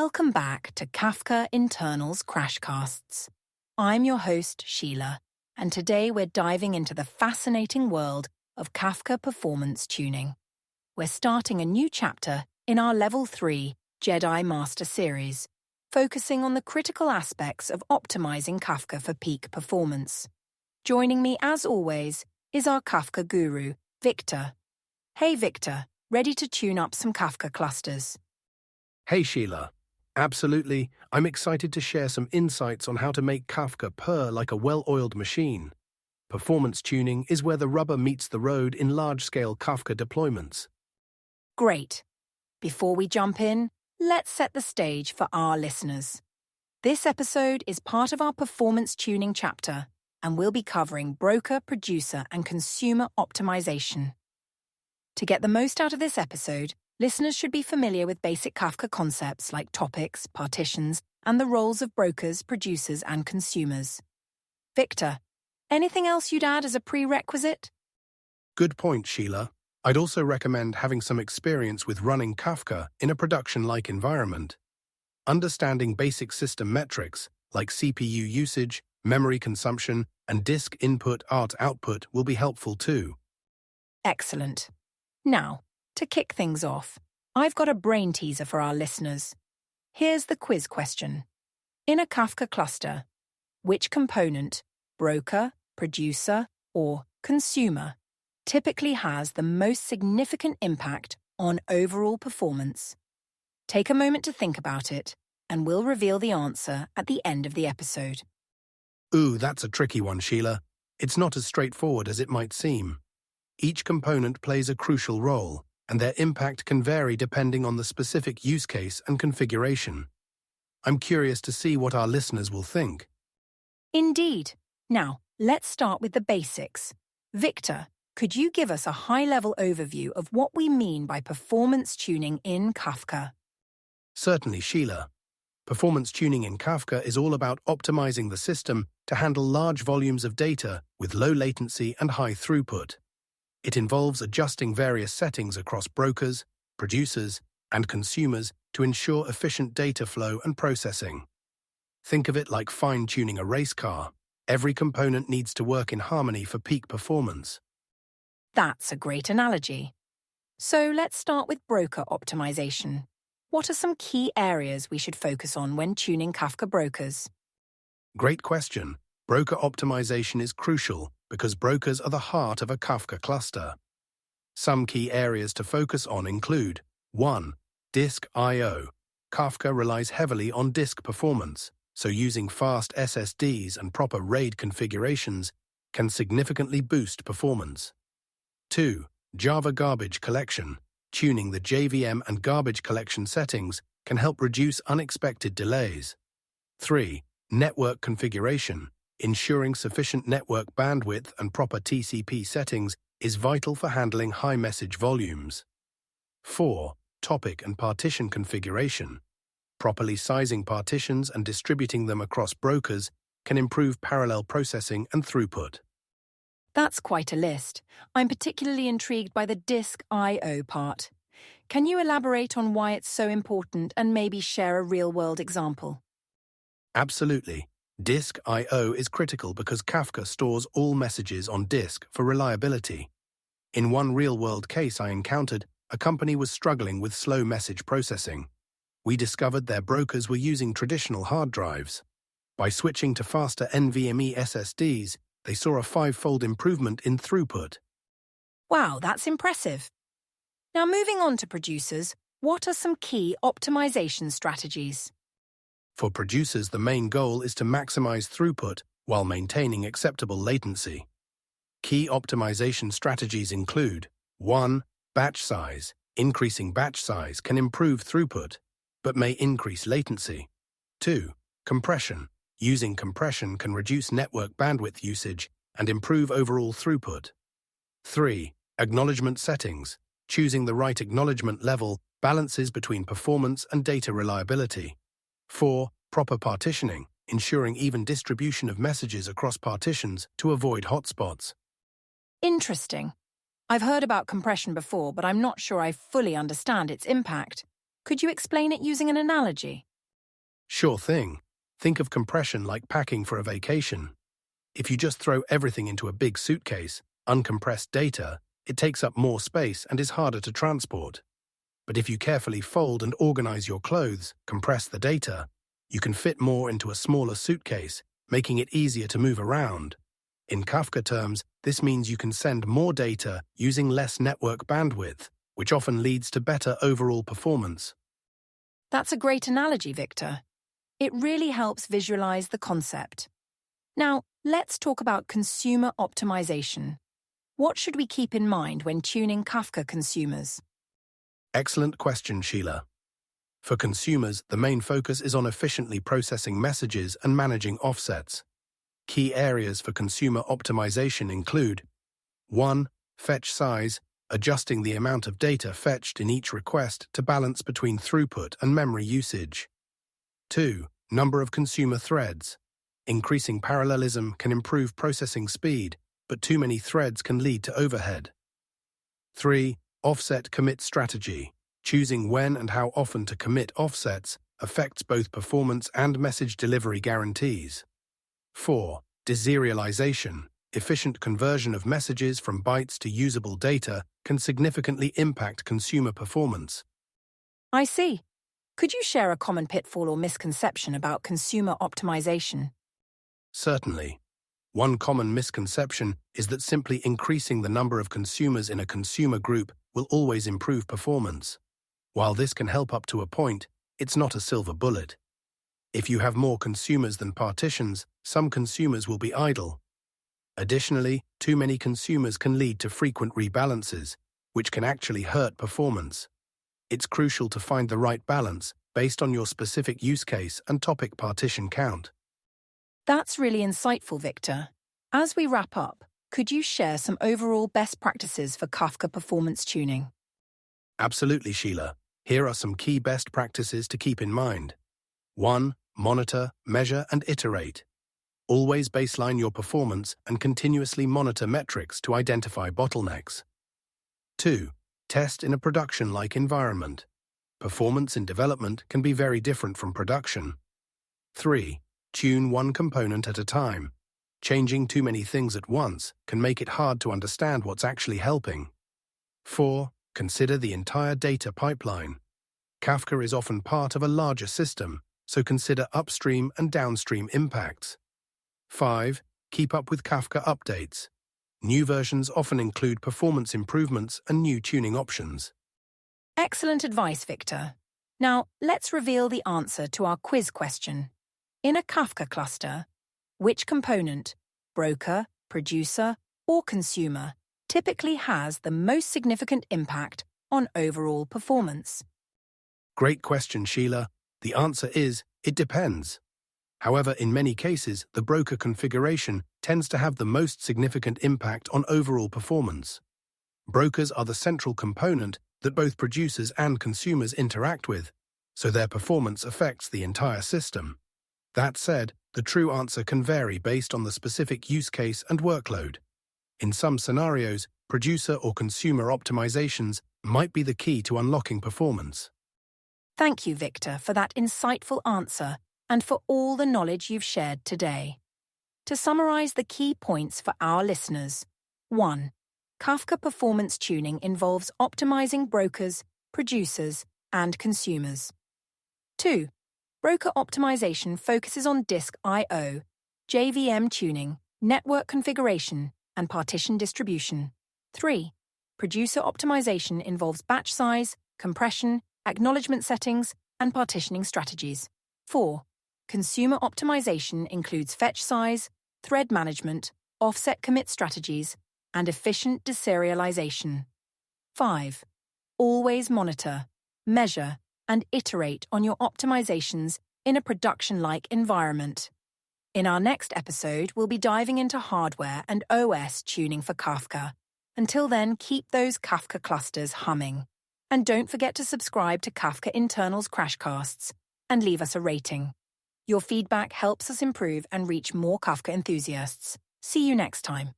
Welcome back to Kafka Internal's Crashcasts. I'm your host, Sheila, and today we're diving into the fascinating world of Kafka performance tuning. We're starting a new chapter in our Level 3 Jedi Master series, focusing on the critical aspects of optimizing Kafka for peak performance. Joining me, as always, is our Kafka guru, Victor. Hey Victor, ready to tune up some Kafka clusters? Hey Sheila. Absolutely, I'm excited to share some insights on how to make Kafka purr like a well-oiled machine. Performance tuning is where the rubber meets the road in large-scale Kafka deployments. Great. Before we jump in, let's set the stage for our listeners. This episode is part of our performance tuning chapter, and we'll be covering broker, producer, and consumer optimization. To get the most out of this episode, listeners should be familiar with basic Kafka concepts like topics, partitions, and the roles of brokers, producers, and consumers. Victor, anything else you'd add as a prerequisite? Good point, Sheila. I'd also recommend having some experience with running Kafka in a production-like environment. Understanding basic system metrics like CPU usage, memory consumption, and disk input/output will be helpful too. Excellent. Now, to kick things off, I've got a brain teaser for our listeners. Here's the quiz question. In a Kafka cluster, which component, broker, producer, or consumer, typically has the most significant impact on overall performance? Take a moment to think about it, and we'll reveal the answer at the end of the episode. Ooh, that's a tricky one, Sheila. It's not as straightforward as it might seem. Each component plays a crucial role, and their impact can vary depending on the specific use case and configuration. I'm curious to see what our listeners will think. Indeed. Now, let's start with the basics. Victor, could you give us a high-level overview of what we mean by performance tuning in Kafka? Certainly, Sheila. Performance tuning in Kafka is all about optimizing the system to handle large volumes of data with low latency and high throughput. It involves adjusting various settings across brokers, producers, and consumers to ensure efficient data flow and processing. Think of it like fine-tuning a race car. Every component needs to work in harmony for peak performance. That's a great analogy. So let's start with broker optimization. What are some key areas we should focus on when tuning Kafka brokers? Great question. Broker optimization is crucial because brokers are the heart of a Kafka cluster. Some key areas to focus on include 1. Disk I/O. Kafka relies heavily on disk performance, so using fast SSDs and proper RAID configurations can significantly boost performance. 2. Java garbage collection. Tuning the JVM and garbage collection settings can help reduce unexpected delays. 3. Network configuration. Ensuring sufficient network bandwidth and proper TCP settings is vital for handling high message volumes. 4. Topic and partition configuration. Properly sizing partitions and distributing them across brokers can improve parallel processing and throughput. That's quite a list. I'm particularly intrigued by the disk I/O part. Can you elaborate on why it's so important and maybe share a real-world example? Absolutely. Disk I/O is critical because Kafka stores all messages on disk for reliability. In one real-world case I encountered, a company was struggling with slow message processing. We discovered their brokers were using traditional hard drives. By switching to faster NVMe SSDs, they saw a 5-fold improvement in throughput. Wow, that's impressive. Now moving on to producers, what are some key optimization strategies? For producers, the main goal is to maximize throughput while maintaining acceptable latency. Key optimization strategies include 1. Batch size. Increasing batch size can improve throughput, but may increase latency. 2. Compression. Using compression can reduce network bandwidth usage and improve overall throughput. 3. Acknowledgment settings. Choosing the right acknowledgment level balances between performance and data reliability. 4. Proper partitioning, ensuring even distribution of messages across partitions to avoid hotspots. Interesting. I've heard about compression before, but I'm not sure I fully understand its impact. Could you explain it using an analogy? Sure thing. Think of compression like packing for a vacation. If you just throw everything into a big suitcase, uncompressed data, it takes up more space and is harder to transport. But if you carefully fold and organize your clothes, compress the data, you can fit more into a smaller suitcase, making it easier to move around. In Kafka terms, this means you can send more data using less network bandwidth, which often leads to better overall performance. That's a great analogy, Victor. It really helps visualize the concept. Now, let's talk about consumer optimization. What should we keep in mind when tuning Kafka consumers? Excellent question, Sheila. For consumers, the main focus is on efficiently processing messages and managing offsets. Key areas for consumer optimization include 1. Fetch size, adjusting the amount of data fetched in each request to balance between throughput and memory usage. 2. Number of consumer threads. Increasing parallelism can improve processing speed, but too many threads can lead to overhead. 3. Offset commit strategy. Choosing when and how often to commit offsets affects both performance and message delivery guarantees. 4. Deserialization. Efficient conversion of messages from bytes to usable data can significantly impact consumer performance. I see. Could you share a common pitfall or misconception about consumer optimization? Certainly. One common misconception is that simply increasing the number of consumers in a consumer group will always improve performance. While this can help up to a point, it's not a silver bullet. If you have more consumers than partitions, some consumers will be idle. Additionally, too many consumers can lead to frequent rebalances, which can actually hurt performance. It's crucial to find the right balance based on your specific use case and topic partition count. That's really insightful, Victor. As we wrap up, could you share some overall best practices for Kafka performance tuning? Absolutely, Sheila. Here are some key best practices to keep in mind. 1. Monitor, measure, and iterate. Always baseline your performance and continuously monitor metrics to identify bottlenecks. 2. Test in a production-like environment. Performance in development can be very different from production. 3. Tune one component at a time. Changing too many things at once can make it hard to understand what's actually helping. 4. Consider the entire data pipeline. Kafka is often part of a larger system, so consider upstream and downstream impacts. 5. Keep up with Kafka updates. New versions often include performance improvements and new tuning options. Excellent advice, Victor. Now, let's reveal the answer to our quiz question. In a Kafka cluster, which component, broker, producer, or consumer, typically has the most significant impact on overall performance? Great question, Sheila. The answer is, it depends. However, in many cases, the broker configuration tends to have the most significant impact on overall performance. Brokers are the central component that both producers and consumers interact with, so their performance affects the entire system. That said, the true answer can vary based on the specific use case and workload. In some scenarios, producer or consumer optimizations might be the key to unlocking performance. Thank you, Victor, for that insightful answer and for all the knowledge you've shared today. To summarize the key points for our listeners: 1. Kafka performance tuning involves optimizing brokers, producers, and consumers. 2. Broker optimization focuses on disk I/O, JVM tuning, network configuration, and partition distribution. 3. Producer optimization involves batch size, compression, acknowledgment settings, and partitioning strategies. 4. Consumer optimization includes fetch size, thread management, offset commit strategies, and efficient deserialization. 5. Always monitor, measure, and iterate on your optimizations in a production-like environment. In our next episode, we'll be diving into hardware and OS tuning for Kafka. Until then, keep those Kafka clusters humming. And don't forget to subscribe to Kafka Internals Crashcasts and leave us a rating. Your feedback helps us improve and reach more Kafka enthusiasts. See you next time.